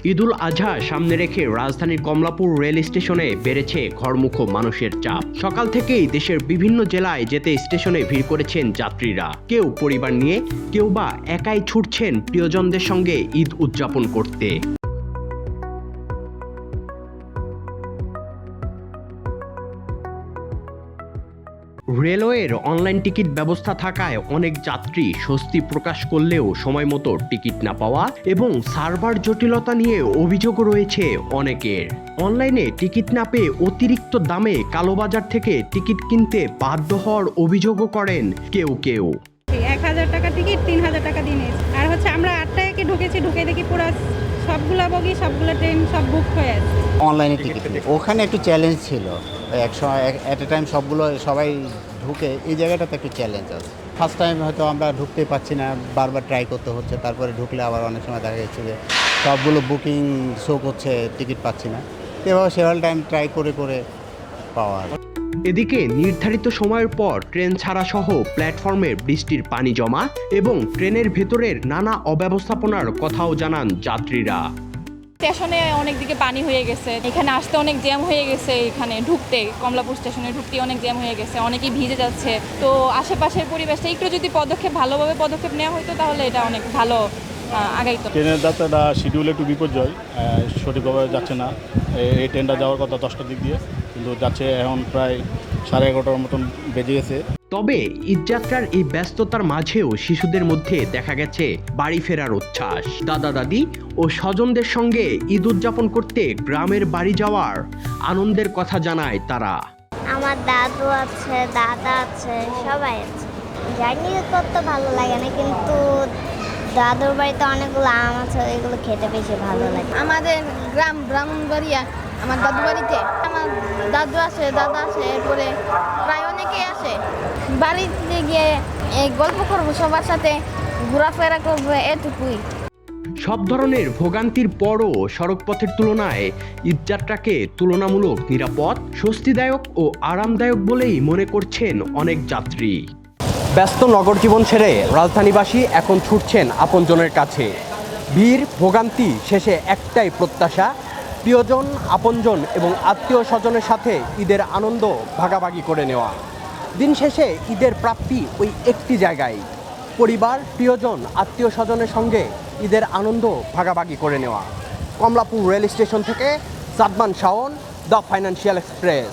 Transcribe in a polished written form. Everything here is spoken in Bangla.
ঈদুল আজহা সামনে রেখে রাজধানীর কমলাপুর রেল স্টেশনে বেড়েছে ঘরমুখো মানুষের চাপ। সকাল থেকেই দেশের বিভিন্ন জেলায় যেতে স্টেশনে ভিড় করেছেন যাত্রীরা। কেউ পরিবার নিয়ে, কেউ বা একাই ছুটছেন প্রিয়জনদের সঙ্গে ঈদ উদযাপন করতে। রেলওয়ের অনলাইন টিকিট ব্যবস্থা থাকায় অনেক যাত্রী স্বস্তি প্রকাশ করলেও সময় মতো টিকিট না পাওয়া এবং সার্ভার জটিলতা নিয়ে অভিযোগ রয়েছে অনেকের। অনলাইনে টিকিট না পেয়ে অতিরিক্ত দামে কালোবাজার থেকে টিকিট কিনতে বাধ্য হওয়ার অভিযোগও করেন কেউ কেউ। 1000 টাকা টিকিট 3000 টাকা দিয়ে নিয়েছে। আর হচ্ছে আমরা 8টায় ঢুকেছি, ঢুকে দেখি পুরো সবগুলা বগি সবগুলো ট্রেন সব বুক হয়ে আছে। অনলাইনে টিকিট ওখানে একটু চ্যালেঞ্জ ছিল, একসময় অ্যাট এ টাইম সবাই ঢুকে, এই জায়গাটাতে একটু চ্যালেঞ্জ আছে। ফার্স্ট টাইম হয়তো আমরা ঢুকতে পারছি না, বারবার ট্রাই করতে হচ্ছে, তারপরে ঢুকলে আবার অনেক সময় দেখা যাচ্ছে যে সবগুলো বুকিং শো করছে, টিকিট পাচ্ছি না। এভাবে সেভাল টাইম ট্রাই করে পাওয়া। এদিকে নির্ধারিত সময়ের পর ট্রেন ছাড়া সহ প্ল্যাটফর্মে বৃষ্টির পানি জমা এবং ট্রেনের ভেতরের নানা অব্যবস্থাপনার কথাও জানান যাত্রীরা। স্টেশনে অনেক দিকে পানি হয়ে গেছে, এখানে আসতে অনেক জ্যাম হয়ে গেছে, এখানে ঢুকতে কমলাপুর স্টেশনে ঢুকতে অনেক জ্যাম হয়ে গেছে, অনেকেই ভিজে যাচ্ছে। তো আশেপাশের পরিবেশটা একটু যদি ভালোভাবে পদক্ষেপ নেওয়া হতো তাহলে এটা অনেক ভালো আগাইতো। ট্রেনের যাত্রাটা শিডিউল একটু বিপর্যয়, সঠিকভাবে যাচ্ছে না। এই ট্রেনটা যাওয়ার কথা 10টার দিক দিয়ে, কিন্তু যাচ্ছে এখন প্রায় 11:30টার মতন বেজে গেছে। তবে ঈদযাত্রার এই ব্যস্ততার মাঝেও শিশুদের মধ্যে দেখা গেছে বাড়ি ফেরার উচ্ছ্বাস। দাদা দাদি ও স্বজনদের সঙ্গে ঈদ উদযাপন করতে গ্রামের বাড়ি যাওয়ার আনন্দের কথা জানায় তারা। আমার দাদু আছে, দাদা আছে, সবাই আছে। জার্নি করতে ভালো লাগে না, কিন্তু দাদুর বাড়িতে অনেকগুলো আম আছে, এগুলো খেতে বেশি ভালো লাগে। আমাদের গ্রাম ব্রাহ্মণবাড়িয়া, আমার দাদু বাড়িতে আমার দাদু আছে, দাদা আছে, এরপরে প্রায় অনেকেই আসে। বাড়িতে গিয়ে এই গল্প করবো, সবার সাথে ঘোরাফেরা করবো, এটুকুই। সব ধরনের ভোগান্তির পরও সড়কপথের তুলনায় ঈদযাত্রাকে তুলনামূলক নিরাপদ, স্বস্তিদায়ক ও আরামদায়ক বলেই মনে করছেন অনেক যাত্রী। ব্যস্ত নগর জীবন ছেড়ে রাজধানীবাসী এখন ছুটছেন আপনজনের কাছে। ভিড় ভোগান্তি শেষে একটাই প্রত্যাশা, প্রিয়জন, আপনজন এবং আত্মীয় স্বজনের সাথে ঈদের আনন্দ ভাগাভাগি করে নেওয়া। দিন শেষে ঈদের প্রাপ্তি ওই একটি জায়গায়, পরিবার, প্রিয়জন, আত্মীয় স্বজনের সঙ্গে ঈদের আনন্দ ভাগাভাগি করে নেওয়া। কমলাপুর রেল স্টেশন থেকে Sadman Shaon, the financial express.